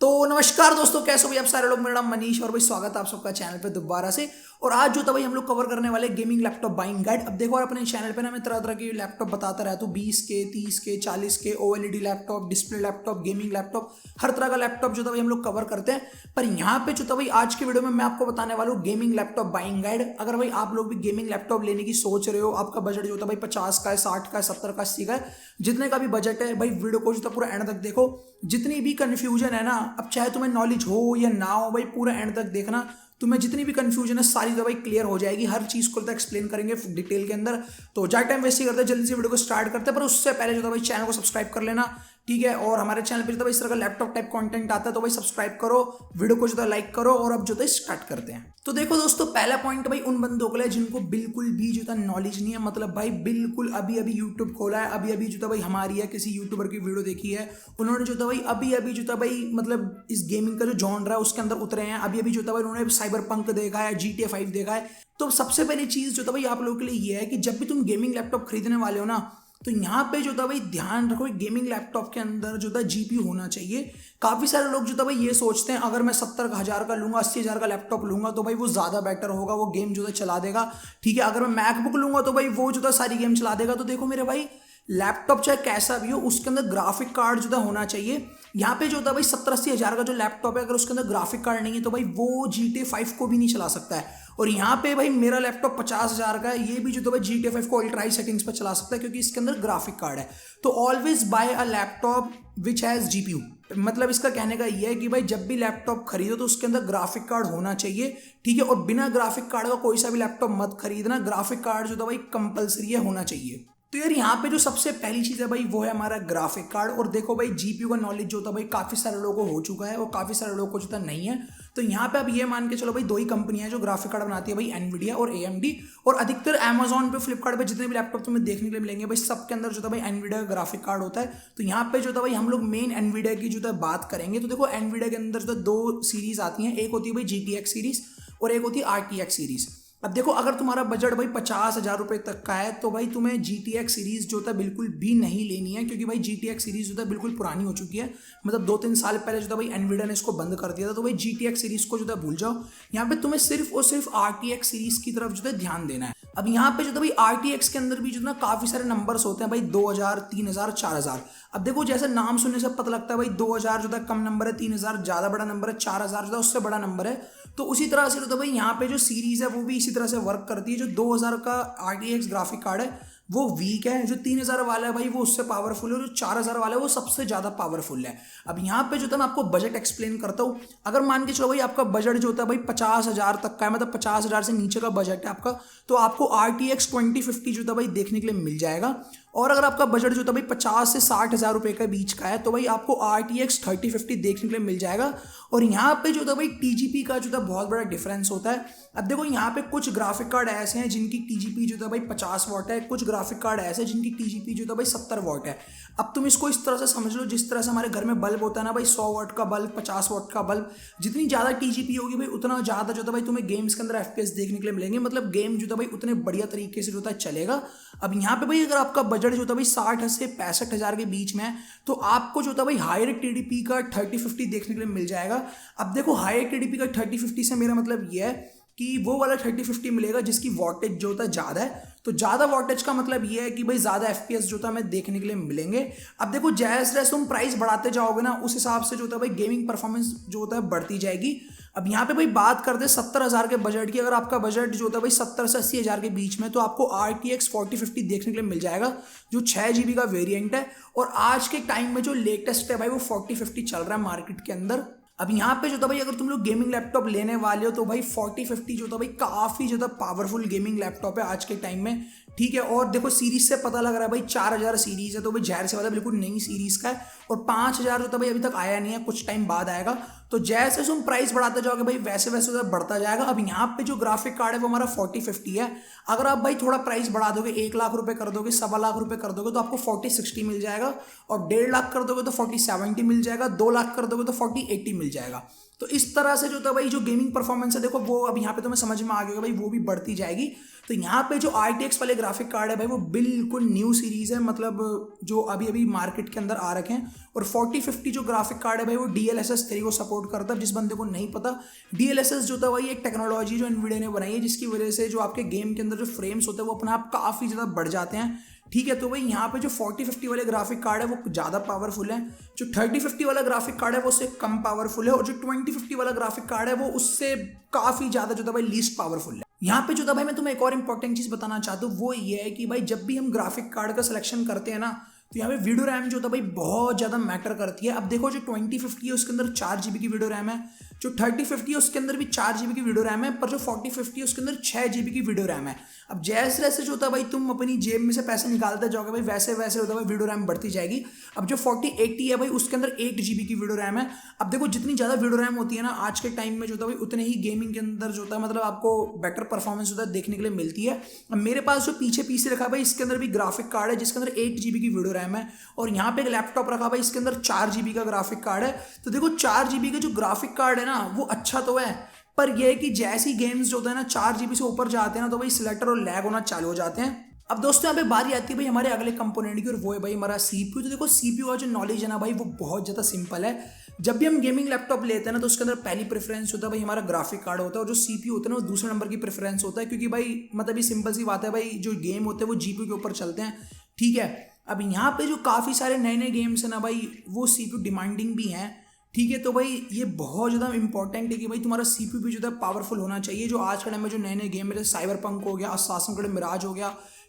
तो नमस्कार दोस्तों, कैसे हो भाई आप सारे लोग। मेरा नाम मनीष और भाई स्वागत है आप सबका चैनल पे दोबारा से। और आज जो था भाई हम लोग कवर करने वाले गेमिंग लैपटॉप बाइंग गाइड। अब देखो, और अपने चैनल पे ना मैं तरह तरह के लैपटॉप बताता रहता हूँ, 20 के 30 के 40 के OLED laptop, display laptop, gaming laptop, हर तरह का लैपटॉप जो था भाई हम लोग कवर करते हैं। पर यहाँ पे जो था भाई आज की वीडियो में मैं आपको बताने वाला हूँ गेमिंग लैपटॉप बाइंग गाइड। अगर भाई आप लोग भी गेमिंग लैपटॉप लेने की सोच रहे हो, आपका बजट जो था भाई 50 का है, 60 का है, 70 का, 80 का है, जितने का भी बजट है भाई, वीडियो को जो था पूरा एंड तक देखो। जितनी भी कंफ्यूजन है ना, अब चाहे तुम्हें नॉलेज हो या ना हो, भाई पूरा एंड तक देखना। तुम्हें जितनी भी कंफ्यूजन है सारी तो भाई क्लियर हो जाएगी। हर चीज को एक्सप्लेन करेंगे डिटेल के अंदर। तो ज्यादा टाइम वेस्ट नहीं करते, जल्दी से वीडियो को स्टार्ट करते हैं। पर उससे पहले जो था भाई चैनल को सब्सक्राइब कर लेना, ठीक है। और हमारे चैनल पे जो था इस तरह का लैपटॉप टाइप कंटेंट आता है, तो भाई सब्सक्राइब करो, वीडियो को जो था लाइक करो। और अब जो था स्टार्ट करते हैं। तो देखो दोस्तों, पहला पॉइंट भाई उन बंदों के लिए जिनको बिल्कुल भी जो था नॉलेज नहीं है, मतलब भाई बिल्कुल अभी अभी यूट्यूब खोला है, अभी अभी जो था भाई हमारी या किसी यूट्यूबर की वीडियो देखी है, उन्होंने जो था भाई अभी अभी जो था भाई मतलब इस गेमिंग का जो जॉनर है उसके अंदर उतरे हैं, अभी अभी जो था भाई उन्होंने साइबर पंक देखा है, GTA 5 देखा है। तो सबसे पहली चीज जो था भाई आप लोगों के लिए ये है कि जब भी तुम गेमिंग लैपटॉप खरीदने वाले हो ना, तो यहाँ पे जो था भाई ध्यान रखो, गेमिंग लैपटॉप के अंदर जो था जीपीयू होना चाहिए। काफी सारे लोग जो था भाई ये सोचते हैं अगर मैं 70,000 का लूंगा, 80,000 का लैपटॉप लूंगा तो भाई वो ज्यादा बेटर होगा, वो गेम जो था चला देगा, ठीक है। अगर मैं मैकबुक लूंगा तो भाई वो जो था सारी गेम चला देगा। तो देखो मेरे भाई, लैपटॉप चाहे कैसा भी हो, उसके अंदर ग्राफिक कार्ड जो था होना चाहिए। यहाँ पे जो था भाई 70-80 हज़ार का जो लैपटॉप है, अगर उसके अंदर ग्राफिक कार्ड नहीं है तो भाई वो GTA 5 को भी नहीं चला सकता है। और यहाँ पे भाई मेरा लैपटॉप 50,000 का है, ये भी जो था भाई GTA 5 को अल्ट्रा हाई सेटिंग्स पर चला सकता है, क्योंकि इसके अंदर ग्राफिक कार्ड है। तो always buy a laptop which has GPU. मतलब इसका कहने का ये है कि भाई जब भी लैपटॉप खरीदो तो उसके अंदर ग्राफिक कार्ड होना चाहिए, ठीक है। और बिना ग्राफिक कार्ड का कोई सा भी लैपटॉप मत खरीदना, ग्राफिक कार्ड जो था भाई कंपलसरी है, होना चाहिए। तो यार यहाँ पे जो सबसे पहली चीज है भाई वो है हमारा ग्राफिक कार्ड। और देखो भाई जीपीयू का नॉलेज जो था भाई काफी सारे लोगों को हो चुका है और काफी सारे लोगों को जो था नहीं है। तो यहाँ पे अब ये मान के चलो भाई दो ही कंपनियां हैं जो ग्राफिक कार्ड बनाती है भाई, एनवीडिया और AMD। और अधिकतर अमेजॉन पे, फ्लिपकार्ट पे जितने भी लैपटॉप तुम्हें देखने के लिए मिलेंगे भाई, सबके अंदर जो था भाई एनवीडिया का ग्राफिक कार्ड होता है। तो यहाँ पे जो था भाई हम लोग मेन एनवीडिया की जो था बात करेंगे। तो देखो एनवीडिया के अंदर जो दो सीरीज आती हैं, एक होती है भाई GTX सीरीज और एक होती है RTX सीरीज। अब देखो, अगर तुम्हारा बजट भाई 50,000 रुपए तक का है तो भाई तुम्हें GTX सीरीज जो था बिल्कुल भी नहीं लेनी है, क्योंकि भाई GTX सीरीज जो था बिल्कुल पुरानी हो चुकी है। मतलब 2-3 साल पहले जो था भाई एनवीडिया ने इसको बंद कर दिया था। तो भाई GTX सीरीज को जो था भूल जाओ। यहाँ पे तुम्हें सिर्फ और सिर्फ RTX सीरीज की तरफ जो है ध्यान देना है। अब यहाँ पे जो था भाई RTX के अंदर भी जो ना काफी सारे नंबर्स होते हैं भाई, 2,000, 3,000, 4,000। अब देखो, जैसे नाम सुनने से पता लगता है भाई 2,000 जो था कम नंबर है, 3,000 ज्यादा बड़ा नंबर है, 4,000 जो था उससे बड़ा नंबर है। तो उसी तरह से तो भाई यहाँ पे जो सीरीज है वो भी इसी तरह से वर्क करती है। जो 2,000 का RTX ग्राफिक कार्ड है वो वीक है, जो 3,000 वाला है भाई वो उससे पावरफुल है, और जो 4,000 वाला है वो सबसे ज्यादा पावरफुल है। अब यहाँ पे जो था मैं आपको बजट एक्सप्लेन करता हूँ। अगर मान के चलो भाई आपका बजट जो होता है भाई 50,000 तक का है, मतलब 50,000 से नीचे का बजट है आपका, तो आपको RTX 2050 जो था भाई देखने के लिए मिल जाएगा। और अगर आपका बजट जो था भाई 50 से 60,000 रुपए के बीच का है तो भाई आपको RTX 3050 देखने के लिए मिल जाएगा। और यहाँ पे जो था भाई TGP का जो था बहुत बड़ा डिफरेंस होता है। अब देखो, यहाँ पे कुछ ग्राफिक कार्ड ऐसे हैं जिनकी TGP जो था भाई 50 वॉट है, कुछ ग्राफिक कार्ड ऐसे हैं जिनकी TGP जो था भाई 70 वॉट है। अब तुम इसको इस तरह से समझ लो, जिस तरह से हमारे घर में बल्ब होता है ना भाई, 100 वॉट का बल्ब, 50 वॉट का बल्ब, जितनी ज्यादा TGP होगी भाई उतना ज्यादा जो था भाई तुम्हें गेम्स के अंदर FPS देखने के लिए मिलेंगे। मतलब गेम जो था भाई उतने बढ़िया तरीके से जो था चलेगा। अब यहाँ पे भाई अगर आपका बजट जो था भाई 60 से 65,000 के बीच में है तो आपको जो था भाई हायर TDP का 3050 देखने के लिए मिल जाएगा। अब देखो, हायर TDP का 3050 से मेरा मतलब ये है कि वो वाला 3050 मिलेगा जिसकी वॉटेज जो होता है ज्यादा है। तो ज्यादा वॉटेज का मतलब ये है कि भाई ज्यादा FPS जो था हमें देखने के लिए मिलेंगे। अब देखो, जैसे जैसे तुम प्राइस बढ़ाते जाओगे ना, उस हिसाब से जो होता है भाई गेमिंग परफॉर्मेंस जो होता है बढ़ती जाएगी। अब यहाँ पे भाई बात करते हैं 70,000 के बजट की। अगर आपका बजट जो होता है भाई 70 से 80,000 के बीच में, तो आपको RTX 4050 देखने के लिए मिल जाएगा, जो 6 GB का वेरिएंट है। और आज के टाइम में जो लेटेस्ट है भाई वो 4050 चल रहा है मार्केट के अंदर। अब यहाँ पे जो था भाई अगर तुम लोग गेमिंग लैपटॉप लेने वाले हो तो भाई 4050 जो था भाई काफी ज्यादा पावरफुल गेमिंग लैपटॉप है आज के टाइम में, ठीक है। और देखो, सीरीज से पता लग रहा है भाई 4,000 सीरीज है, तो भाई जाहिर सी बात है बिल्कुल नई सीरीज का है। और 5,000 जो था भाई अभी तक आया नहीं है, कुछ टाइम बाद आएगा। तो जैसे तुम प्राइस बढ़ाते जाओगे भाई वैसे वैसे तो बढ़ता जाएगा। अब यहाँ पे जो ग्राफिक कार्ड है वो हमारा 4050 है। अगर आप भाई थोड़ा प्राइस बढ़ा दोगे, 1,00,000 रुपए कर दोगे, 1,25,00,000 रुपए कर दोगे, तो आपको 4060 मिल जाएगा। और 1,50,000 कर दोगे तो 4070 मिल जाएगा, 2,00,000 कर दोगे तो 4080 मिल जाएगा। तो तो इस तरह से जो था भाई जो गेमिंग परफॉर्मेंस है देखो वो अब यहाँ पे तुम्हें समझ में आ गया भाई वो भी बढ़ती जाएगी। तो यहाँ पे जो RTX वाले ग्राफिक कार्ड है भाई वो बिल्कुल न्यू सीरीज है, मतलब जो अभी अभी मार्केट के अंदर आ रखे हैं। और 4050 जो ग्राफिक कार्ड है भाई वो DLSS 3 को सपोर्ट करता है। जिस बंदे को नहीं पता, DLSS जो था भाई एक टेक्नोलॉजी जो एनवीडिया ने बनाई है जिसकी वजह से जो आपके गेम के अंदर जो फ्रेम्स होते हैं वो अपने आप काफ़ी ज़्यादा बढ़ जाते हैं। ठीक है, तो भाई यहाँ पे जो 4050 वाले ग्राफिक कार्ड है वो ज़्यादा पावरफुल है, जो 3050 वाला ग्राफिक कार्ड है वो उससे कम पावरफुल है, और जो 2050 वाला ग्राफिक कार्ड है वो उससे काफ़ी ज़्यादा जो था भाई लीस्ट पावरफुल है। यहाँ पे जो था भाई मैं तुम्हें एक और इंपॉर्टेंट चीज़ बताना चाहता हूँ, वो ये है कि भाई जब भी हम ग्राफिक कार्ड का सिलेक्शन करते हैं ना, तो यहाँ पे वीडियो रैम जो था भाई बहुत ज़्यादा मैटर करती है। अब देखो जो 2050 है उसके अंदर 4 GB की वीडियो रैम है, जो 3050 है उसके अंदर भी 4 GB की वीडियो रैम है, पर जो 4050 है उसके अंदर 6 GB की वीडियो रैम है। अब जैसे जैसे जो होता है भाई तुम अपनी जेब में से पैसे निकालते जाओगे भाई वैसे वैसे होता है भाई वीडियो रैम बढ़ती जाएगी। अब जो 4080 है भाई उसके अंदर 8 GB की वीडियो रैम है। अब देखो जितनी ज़्यादा वीडियो रैम होती है ना आज के टाइम में जो होता है भाई उतने ही गेमिंग के अंदर जो होता है मतलब आपको बेटर परफॉर्मेंस होता है देखने के लिए मिलती है। अब मेरे पास जो पीछे पीसी रखा भाई इसके अंदर भी ग्राफिक कार्ड है जिसके अंदर 8 GB की वीडियो रैम है, और यहाँ पे एक लैपटॉप रखा भाई इसके अंदर 4 GB का ग्राफिक कार्ड है। तो देखो 4 GB का जो ग्राफिक कार्ड है ना वो अच्छा तो है, पर यह है कि जैसी गेम्स जो होता है ना 4 GB से ऊपर जाते हैं ना तो भाई सिलेक्टर और लैग होना चालू हो जाते हैं। अब दोस्तों यहाँ पे बारी आती है भाई हमारे अगले कंपोनेंट की, और वो है भाई हमारा CPU। तो देखो CPU का जो नॉलेज है ना भाई वो बहुत ज़्यादा सिंपल है। जब भी हम गेमिंग लैपटॉप लेते हैं ना तो उसके अंदर पहली प्रेफरेंस होता है भाई हमारा ग्राफिक कार्ड होता है, और जो CPU होता है ना वो दूसरे नंबर की प्रेफरेंस होता है, क्योंकि भाई मतलब ये सिंपल सी बात है भाई जो गेम होते हैं वो GPU के ऊपर चलते हैं। ठीक है, अब यहाँ पे जो काफ़ी सारे नए नए गेम्स हैं ना भाई वो CPU डिमांडिंग भी हैं। ठीक है, तो भाई ये बहुत ज़्यादा इंपॉर्टेंट है कि भाई तुम्हारा CPU भी जो है पावरफुल होना चाहिए। जो आज के टाइम में जो नए नए गेम है जैसे साइबरपंक हो गया, असासिन क्रीड मिराज हो गया,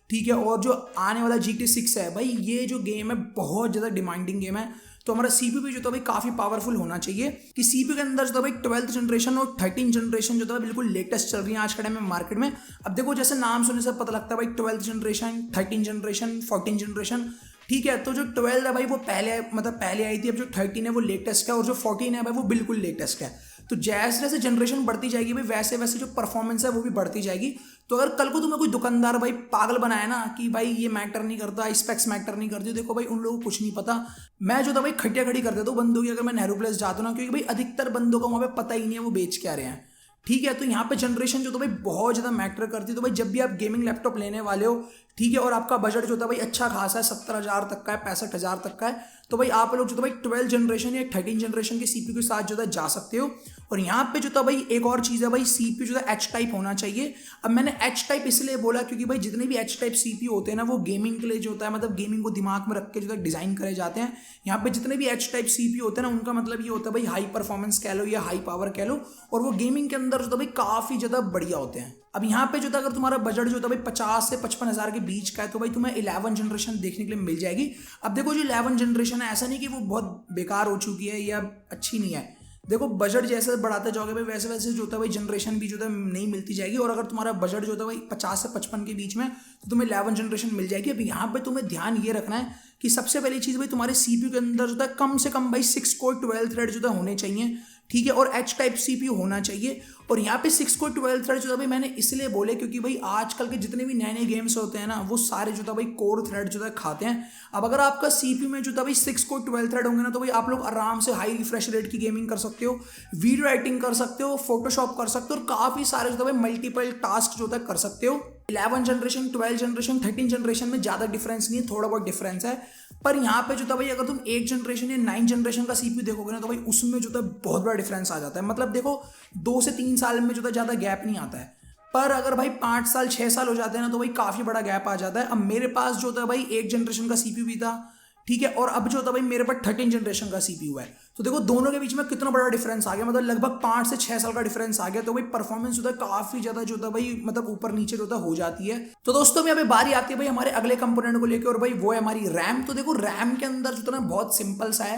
ठीक है, और जो आने वाला GTA 6 है भाई ये जो गेम है बहुत ज़्यादा डिमांडिंग गेम है। तो हमारा CPU भी जो था भाई काफ़ी पावरफुल होना चाहिए कि CPU के अंदर जो था भाई 12th जनरेशन और 13th जनरेशन जो था बिल्कुल लेटेस्ट चल रही है आज के टाइम में मार्केट में। अब देखो जैसे नाम सुनने से पता लगता है भाई 12th generation, 13th generation, 14th generation. ठीक है, तो जो 12 है भाई वो पहले आई थी, अब जो 13 है वो लेटेस्ट है, और जो 14 है भाई वो बिल्कुल लेटेस्ट है। तो जैसे जैसे जनरेशन बढ़ती जाएगी भाई वैसे वैसे जो परफॉर्मेंस है वो भी बढ़ती जाएगी। तो अगर कल को तुम्हें कोई दुकानदार भाई पागल बनाया ना कि भाई ये मैटर नहीं करता, स्पेक्स मैटर नहीं करती, देखो भाई उन लोगों को कुछ नहीं पता। मैं जो था भाई खटिया खड़ी कर देता हूँ बंदों की अगर मैं नेहरू प्लेस जाता हूँ ना, क्योंकि भाई अधिकतर बंदों को वहाँ पे पता ही नहीं है वो बेच क्या रहे हैं। ठीक है, तो यहाँ पे जनरेशन जो तो भाई बहुत ज़्यादा मैटर करती है। तो भाई जब भी आप गेमिंग लैपटॉप लेने वाले हो, ठीक है, और आपका बजट जो था भाई अच्छा खासा है, 70,000 तक का है, 65,000 तक का है, तो भाई आप लोग जो था भाई 12 जनरेशन या 13 जनरेशन के CPU के साथ जो है जा सकते हो। और यहाँ पे जो था भाई एक और चीज़ है भाई CPU जो है H टाइप होना चाहिए। अब मैंने H टाइप इसलिए बोला क्योंकि भाई जितने भी H टाइप CPU होते हैं ना वो गेमिंग के लिए जो होता है मतलब गेमिंग को दिमाग में रख के जो है डिज़ाइन करे जाते हैं। यहाँ पे जितने भी H टाइप CPU होते हैं ना उनका मतलब ये होता है भाई हाई परफॉर्मेंस कह लो या हाई पावर कह लो, और वो गेमिंग के अंदर जो था भाई काफ़ी ज़्यादा बढ़िया होते हैं। अब यहाँ पे जो था अगर तुम्हारा बजट जो था भाई 50 से 55,000 के बीच का है तो भाई तुम्हें 11 जनरेशन देखने के लिए मिल जाएगी। अब देखो जो 11 जनरेशन है ऐसा नहीं कि वो बहुत बेकार हो चुकी है या अच्छी नहीं है, देखो बजट जैसे बढ़ाते जाओगे भाई वैसे वैसे जो होता है भाई जनरेशन भी जो है नहीं मिलती जाएगी। और अगर तुम्हारा बजट जो होता है भाई 50 से 55 के बीच में तो तुम्हें 11 जनरेशन मिल जाएगी। अब यहाँ पे तुम्हें ध्यान ये रखना है कि सबसे पहली चीज़ भाई तुम्हारे CPU के अंदर जो है कम से कम भाई 6 कोर 12 थ्रेड जो है होने चाहिए। ठीक है, और H टाइप CPU होना चाहिए। और यहाँ पे 6 कोर 12 थ्रेड जो था भाई मैंने इसलिए बोले क्योंकि भाई आजकल के जितने भी नए नए गेम्स होते हैं ना वो सारे जो था भाई कोर थ्रेड जो था खाते हैं। अब अगर आपका CPU में जो था भाई 6 कोर 12 थ्रेड होंगे ना तो भाई आप लोग आराम से हाई रिफ्रेश रेट की गेमिंग कर सकते हो, वीडियो एडिटिंग कर सकते हो, फोटोशॉप कर सकते हो, और काफ़ी सारे जो था भाई मल्टीपल टास्क जो था कर सकते हो। 11 जनरेशन, 12 जनरेशन, 13 जनरेशन में ज़्यादा डिफरेंस नहीं है, थोड़ा बहुत डिफरेंस है। पर यहाँ पे जो था भाई अगर तुम 8 जनरेशन या 9 जनरेशन का CPU देखोगे ना तो भाई उसमें जो था बहुत बड़ा डिफरेंस आ जाता है। मतलब देखो 2 से 3 साल में जो था ज़्यादा गैप नहीं आता है, पर अगर भाई 5 साल 6 साल हो जाते हैं ना तो भाई काफ़ी बड़ा गैप आ जाता है। अब मेरे पास जो था भाई 8 जनरेशन का CPU भी था, ठीक है, और अब जो था भाई मेरे पास 13 जनरेशन का CPU है, तो देखो दोनों के बीच में कितना बड़ा डिफरेंस आ गया, मतलब लगभग 5 से 6 साल का डिफरेंस आ गया। तो भाई परफॉर्मेंस जो था काफी ज्यादा जो था भाई मतलब ऊपर नीचे जो था हो जाती है। तो दोस्तों यहाँ पे बारी आती है भाई हमारे अगले कंपोनेंट को लेकर, और भाई वो है हमारी रैम। तो देखो रैम के अंदर जो था ना बहुत सिंपल सा है।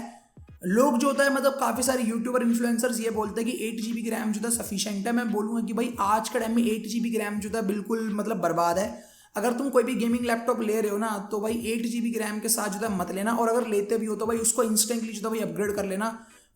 लोग जो होता है मतलब काफी सारे यूट्यूबर इन्फ्लुएंसर्स ये बोलते हैं कि 8 GB की रैम जो था सफिशिएंट है। मैं बोलूंगा कि भाई आज के टाइम में 8 GB की रैम जो था बिल्कुल मतलब बर्बाद है। अगर तुम कोई भी गेमिंग लैपटॉप ले रहे हो ना तो भाई 8 GB की रैम के साथ जो है मत लेना, और अगर लेते भी हो तो भाई उसको इंस्टेंटली जो है भाई अपग्रेड कर लेना।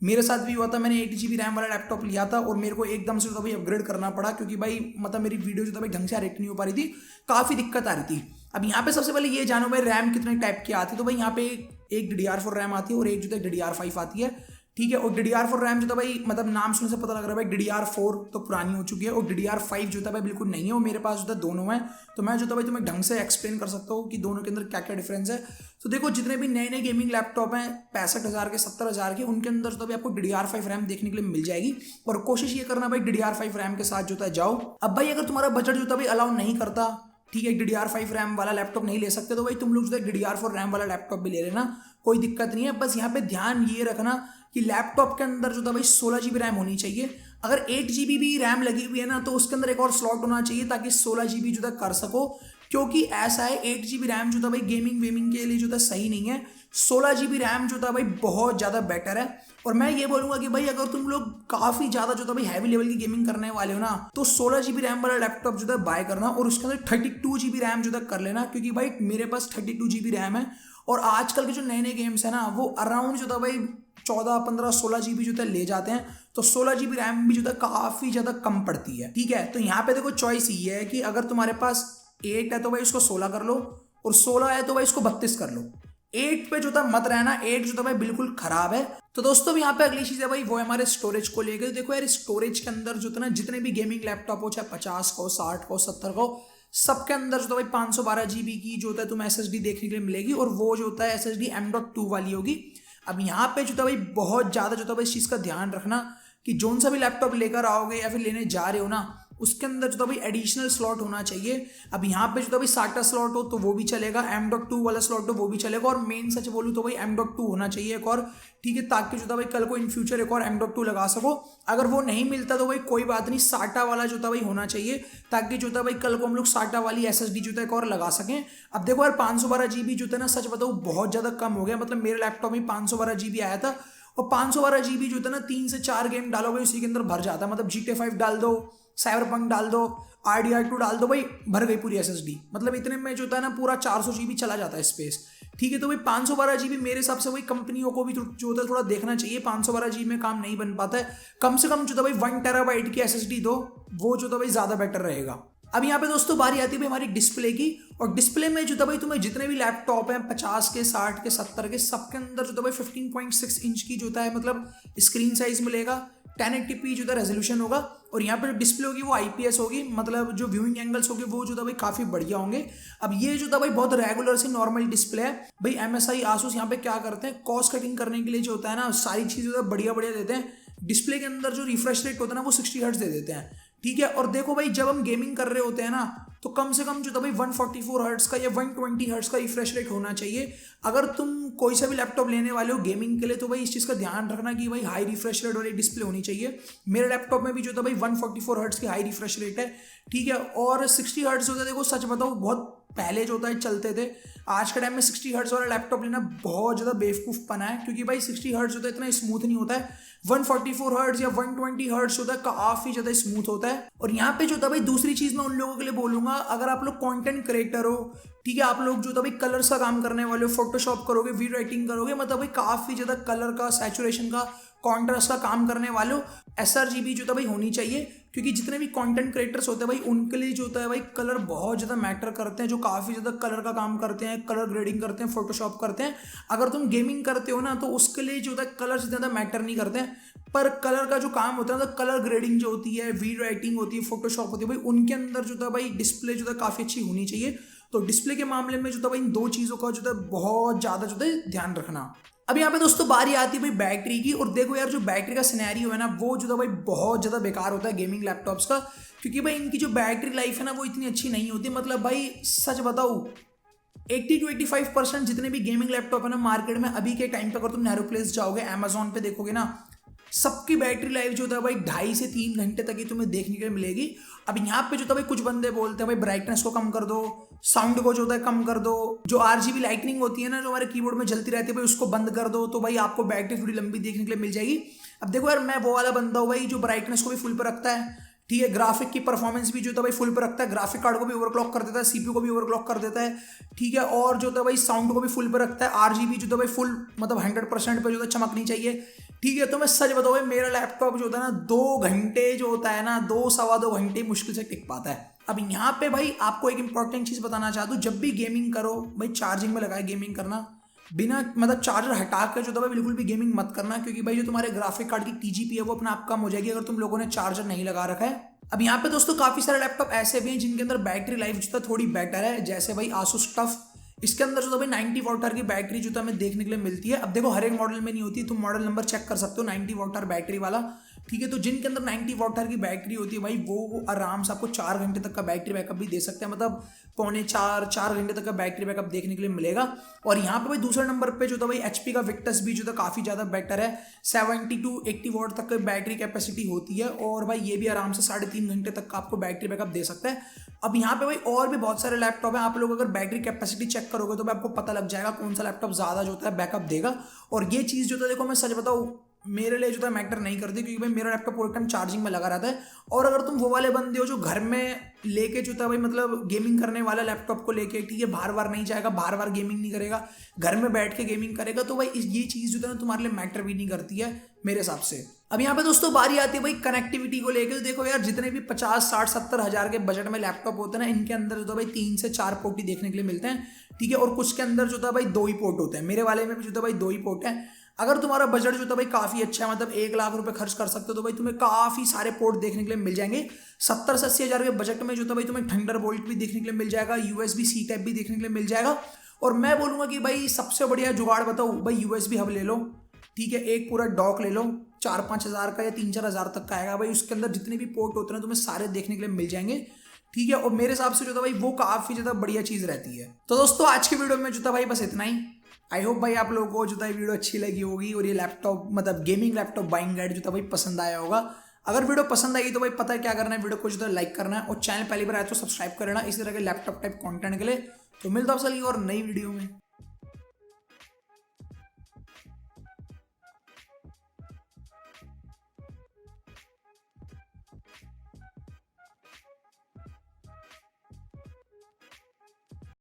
मेरे साथ भी हुआ था, मैंने 8 GB रैम वाला लैपटॉप लिया था और मेरे को एकदम से जो था भाई अपग्रेड करना पड़ा, क्योंकि भाई मतलब मेरी वीडियो जो था भाई ढंग से एडिट नहीं हो पा रही थी, काफ़ी दिक्कत आ रही थी। अब यहाँ पे सबसे पहले ये जानो भाई रैम कितने टाइप की आती है। तो भाई यहाँ पे एक DDR4 रैम आती है और एक जो है DDR5 आती है। ठीक है। और DDR4 रैम जो था भाई, मतलब नाम सुनने से पता लग रहा है भाई DDR4 तो पुरानी हो चुकी है, और DDR5 जो था भाई बिल्कुल नहीं है, वो मेरे पास जो था दोनों है। तो मैं जो था भाई तुम्हें ढंग से एक्सप्लेन कर सकता हूँ कि दोनों के अंदर क्या क्या डिफरेंस है। तो देखो, जितने भी नए नए गेमिंग लैपटॉप हैं 65,000 के 70,000 के, उनके अंदर तो भाई आपको DDR5 रैम देखने के लिए मिल जाएगी। और कोशिश ये करना भाई DDR5 रैम के साथ जो था जाओ। अब भाई अगर तुम्हारा बजट जो था भाई अलाउ नहीं करता, ठीक है, DDR5 रैम वाला लैपटॉप नहीं ले सकते, तो भाई तुम लोग जो है DDR4 रैम वाला लैपटॉप भी ले लेना, कोई दिक्कत नहीं है। बस यहाँ पे ध्यान ये रखना कि लैपटॉप के अंदर जो था भाई 16 GB रैम होनी चाहिए। अगर 8 GB भी रैम लगी हुई है ना, तो उसके अंदर एक और स्लॉट होना चाहिए ताकि 16 GB जो था कर सको। क्योंकि ऐसा है, 8 GB रैम जो था भाई गेमिंग वेमिंग के लिए जो था सही नहीं है। 16 GB रैम जो था भाई बहुत ज़्यादा बेटर है। और मैं ये बोलूंगा कि भाई अगर तुम लोग काफ़ी ज़्यादा जो था भाई हैवी लेवल की गेमिंग करने वाले हो ना, तो 16 GB रैम वाला लैपटॉप जो था बाय करना, और उसके अंदर 32 GB रैम जो था कर लेना। क्योंकि भाई मेरे पास 32 GB रैम है, और आजकल के जो नए नए गेम्स है ना, वो अराउंड जो था भाई 14, 15, 16 GB जो था ले जाते हैं। तो 16 GB रैम भी जो था काफ़ी ज़्यादा कम पड़ती है, ठीक है। तो यहाँ पे देखो चॉइस ये है कि अगर तुम्हारे पास 8 है तो भाई उसको 16 कर लो, और 16 है तो भाई इसको 32 कर लो। 8 पे जो था मत रहना, 8 जो था भाई बिल्कुल खराब है। तो दोस्तों यहाँ पे अगली चीज़ है भाई, वो है हमारे स्टोरेज को लेकर। देखो यार, स्टोरेज के अंदर जो था ना, जितने भी गेमिंग लैपटॉप हो, चाहे 50 को, 60 को, 70 को, सबके अंदर जो था भाई 512 GB की जो होता है तुम्हें SSD देखने के लिए मिलेगी, और वो जो होता है SSD M.2 वाली होगी। अब यहाँ पे जो था भाई बहुत ज़्यादा जो था भाई इस चीज़ का ध्यान रखना कि जोन सा भी लैपटॉप लेकर आओगे या फिर लेने जा रहे हो ना, उसके अंदर जो था भाई एडिशनल स्लॉट होना चाहिए। अब यहाँ पे जो था भाई SATA स्लॉट हो तो वो भी चलेगा, M.2 वाला स्लॉट हो वो भी चलेगा, और मेन सच बोलूँ तो भाई M.2 होना चाहिए एक और, ठीक है, ताकि जो था भाई कल को इन फ्यूचर एक और M.2 लगा सको। अगर वो नहीं मिलता तो भाई कोई बात नहीं, SATA वाला जो था भाई होना चाहिए, ताकि जो था भाई कल को हम लोग SATA वाली SSD जो था एक और लगा सकें। अब देखो यार, 512 GB जो था ना, सच बताओ बहुत ज़्यादा कम हो गया। मतलब मेरे लैपटॉप में 512 GB आया था, और 512 GB जो था ना, 3 से 4 गेम डालो भाई उसी के अंदर भर जाता। मतलब GTA 5 डाल दो, साइबरपंक डाल दो, RDR2 डाल दो, भाई भर गई पूरी SSD। मतलब इतने में जो था ना पूरा 400 GB चला जाता है स्पेस, ठीक है। तो भाई 512 GB मेरे हिसाब से वही कंपनियों को भी जो होता है थोड़ा देखना चाहिए। 512 GB में काम नहीं बन पाता है, कम से कम जो था भाई 1 TB की SSD दो, वो जो था भाई ज़्यादा बेटर रहेगा। अब यहाँ पे दोस्तों बारी आती है भाई हमारी डिस्प्ले की, और डिस्प्ले में जो था भाई तुम्हें जितने भी लैपटॉप हैं 50 के, 60 के, 70 के, सबके अंदर जो था भाई 15.6 इंच की जो है मतलब स्क्रीन साइज मिलेगा। 1080p जो था रेजोल्यूशन होगा, और यहाँ पे जो डिस्प्ले होगी वो IPS होगी, मतलब जो व्यूइंग एंगल्स होंगे वो जो था भाई काफ़ी बढ़िया होंगे। अब ये जो था भाई बहुत रेगुलर सी नॉर्मल डिस्प्ले है भाई। MSI आसूस यहाँ पे क्या करते हैं, कॉस्ट कटिंग करने के लिए जो होता है ना, सारी चीज़ें बढ़िया बढ़िया देते हैं। डिस्प्ले के अंदर जो रिफ्रेश रेट होता है ना, वो 60 हर्ट्ज दे देते हैं, ठीक है। और देखो भाई, जब हम गेमिंग कर रहे होते हैं ना, तो कम से कम जो था भाई 144 हर्ट्ज का या 120 हर्ट्ज का रिफ्रेश रेट होना चाहिए। अगर तुम कोई सा भी लैपटॉप लेने वाले हो गेमिंग के लिए, तो भाई इस चीज़ का ध्यान रखना कि भाई हाई रिफ्रेश रेट वाली डिस्प्ले होनी चाहिए। मेरे लैपटॉप में भी जो था भाई 144 हर्ट्ज की हाई रिफ्रेश रेट है, ठीक है। और 60 हर्ट्ज होता है, देखो सच बताओ बहुत पहले जो होता है चलते थे। आज के टाइम में 60 हर्ट्ज वाला लैपटॉप लेना बहुत ज़्यादा बेवकूफ़पना है, क्योंकि भाई 60 हर्ट्ज होता है इतना स्मूथ नहीं होता है। 144 हर्ट्ज या 120 हर्ट्ज होता है, काफ़ी ज़्यादा स्मूथ होता है। और यहाँ पे जो था भाई दूसरी चीज़ मैं उन लोगों के लिए बोलूँगा, अगर आप लोग कंटेंट क्रिएटर हो, ठीक है, आप लोग जो था भाई कलर्स का काम करने वाले हो, फोटोशॉप करोगे, वीडियो एडिटिंग करोगे, मतलब भाई काफ़ी ज़्यादा कलर का, सैचुरेशन का, कॉन्ट्रास्ट का काम करने वाले हो, sRGB जो था भाई होनी चाहिए। क्योंकि जितने भी कंटेंट क्रिएटर्स होते हैं भाई, उनके लिए जो होता है भाई कलर बहुत ज़्यादा मैटर करते हैं, जो काफ़ी ज़्यादा कलर का काम करते हैं, कलर ग्रेडिंग करते हैं, फोटोशॉप करते हैं। अगर तुम गेमिंग करते हो ना, तो उसके लिए जो होता है कलर से ज़्यादा मैटर नहीं करते हैं, पर कलर का जो काम होता है ना, तो कलर ग्रेडिंग जो होती है, वीडियो एडिटिंग होती है, फोटोशॉप होती है भाई, उनके अंदर जो था भाई डिस्प्ले जो था काफ़ी अच्छी होनी चाहिए। तो डिस्प्ले के मामले में जो था भाई इन दो चीज़ों का जो था बहुत ज़्यादा जो था ध्यान रखना। अब यहाँ पे दोस्तों बारी आती है भाई बैटरी की, और देखो यार जो बैटरी का सिनेरियो है ना, वो जो था भाई बहुत ज़्यादा बेकार होता है गेमिंग लैपटॉप्स का, क्योंकि भाई इनकी जो बैटरी लाइफ है ना, वो इतनी अच्छी नहीं होती। मतलब भाई सच बताओ, 80 to 85% जितने भी गेमिंग लैपटॉप है ना मार्केट में अभी के टाइम पे, अगर तुम नैरो प्लेस जाओगे, अमेजोन पे देखोगे ना, सबकी बैटरी लाइफ जो होता है भाई 2.5 से 3 घंटे तक ही तुम्हें देखने के लिए मिलेगी। अब यहाँ पे जो था भाई कुछ बंदे बोलते हैं भाई ब्राइटनेस को कम कर दो, साउंड को जो होता है कम कर दो, जो RGB लाइटनिंग होती है ना, जो हमारे कीबोर्ड में जलती रहती है भाई, उसको बंद कर दो, तो भाई आपको बैटरी थोड़ी लंबी देखने के लिए मिल जाएगी। अब देखो यार, मैं वो वाला बंदा हूँ भाई जो ब्राइटनेस को भी फुल पर रखता है, ठीक है, ग्राफिक की परफॉर्मेंस भी जो था भाई फुल पे रखता है, ग्राफिक कार्ड को भी ओवरक्लॉक कर देता है, CPU को भी ओवरक्लॉक कर देता है, ठीक है, और जो था भाई साउंड को भी फुल पे रखता है, RGB जो था भाई फुल मतलब 100% पे जो था चमकनी चाहिए, ठीक है। तो मैं सच बताऊँ भाई, मेरा लैपटॉप जो होता है ना 2 घंटे जो होता है ना, 2 सवा 2 घंटे मुश्किल से टिक पाता है। अब यहाँ पे भाई आपको एक इंपॉर्टेंट चीज़ बताना चाहता हूँ, जब भी गेमिंग करो भाई चार्जिंग में लगाए गेमिंग करना, बिना मतलब चार्जर हटा कर जो था भाई बिल्कुल भी गेमिंग मत करना, क्योंकि भाई जो तुम्हारे ग्राफिक कार्ड की टीजीपी है वो अपना आप कम हो जाएगी अगर तुम लोगों ने चार्जर नहीं लगा रखा है। अब यहाँ पे दोस्तों काफी सारे लैपटॉप ऐसे भी हैं जिनके अंदर बैटरी लाइफ जो था थोड़ी बेटर है, जैसे भाई आसूस टफ। इसके अंदर जो था भाई 90 वॉट आवर की बैटरी जो था हमें देखने के लिए मिलती है। अब देखो हर एक मॉडल में नहीं होती, तुम मॉडल नंबर चेक कर सकते हो 90 वॉट आवर बैटरी वाला, ठीक है। तो जिनके अंदर 90 वॉट आवर की बैटरी होती है भाई वो आराम से आपको 4 घंटे तक का बैटरी बैकअप भी दे सकते हैं, मतलब पौने 4 घंटे तक का बैटरी बैकअप देखने के लिए मिलेगा। और यहाँ पे भाई दूसरे नंबर पे जो था भाई एचपी का विक्टस भी जो था काफी ज्यादा बेटर है, 70 to 80 वॉट तक की बैटरी कैपेसिटी होती है, और भाई ये भी आराम से 3.5 घंटे तक का आपको बैटरी बैकअप दे सकता है। अब यहाँ पे भाई और भी बहुत सारे लैपटॉप हैं, आप लोग अगर बैटरी कैपेसिटी चेक करोगे तो भाई आपको पता लग जाएगा कौन सा लैपटॉप ज्यादा जो है बैकअप देगा। और ये चीज जो था देखो मैं सच बताऊँ मेरे लिए जो है मैटर नहीं करती, क्योंकि भाई मेरा लैपटॉप पूरे टाइम चार्जिंग में लगा रहता है। और अगर तुम वो वाले बंदे हो जो घर में लेके जो था भाई मतलब गेमिंग करने वाला लैपटॉप को लेके, ठीक है, बार बार नहीं जाएगा, बार बार गेमिंग नहीं करेगा, घर में बैठ के गेमिंग करेगा, तो भाई ये चीज़ जो है ना तुम्हारे लिए मैटर भी नहीं करती है मेरे हिसाब से। अब यहाँ पे दोस्तों बारी आती है भाई कनेक्टिविटी को लेकर। तो देखो यार जितने भी 50, 60, 70 हज़ार के बजट में लैपटॉप होते हैं ना, इनके अंदर जो भाई 3 से 4 पोर्ट ही देखने के लिए मिलते हैं, ठीक है। और कुछ के अंदर जो था भाई 2 ही पोर्ट होते हैं, मेरे वाले में भी जो था भाई 2 ही पोर्ट है। अगर तुम्हारा बजट जो था भाई काफी अच्छा है, मतलब 1 लाख रुपए खर्च कर सकते हो, तो भाई तुम्हें काफी सारे पोर्ट देखने के लिए मिल जाएंगे। 70 से 80 हज़ार के बजट में जो था भाई तुम्हें थंडरबोल्ट भी देखने के लिए मिल जाएगा, यूएसबी सी टाइप भी देखने के लिए मिल जाएगा। और मैं बोलूंगा कि भाई सबसे बढ़िया जुगाड़ बताओ भाई, यूएसबी हब ले लो, ठीक है, एक पूरा डॉक ले लो, 4-5 हज़ार का या 3-4 हज़ार तक का आएगा भाई। उसके अंदर जितने भी पोर्ट होते हैं तुम्हें सारे देखने के लिए मिल जाएंगे, ठीक है। और मेरे हिसाब से जो था भाई वो काफी ज्यादा बढ़िया चीज रहती है। तो दोस्तों आज की वीडियो में जो था भाई बस इतना ही। आई होप भाई आप लोगों को जो था वीडियो अच्छी लगी होगी, और ये लैपटॉप मतलब गेमिंग लैपटॉप बाइंग गाइड जो था भाई पसंद आया होगा। अगर वीडियो पसंद आई तो भाई पता है क्या करना है, वीडियो को जो है लाइक करना है, और चैनल पहली बार आया तो सब्सक्राइब कर लेना इसी तरह के लैपटॉप टाइप कंटेंट के लिए। तो मिलता हूं और नई वीडियो में।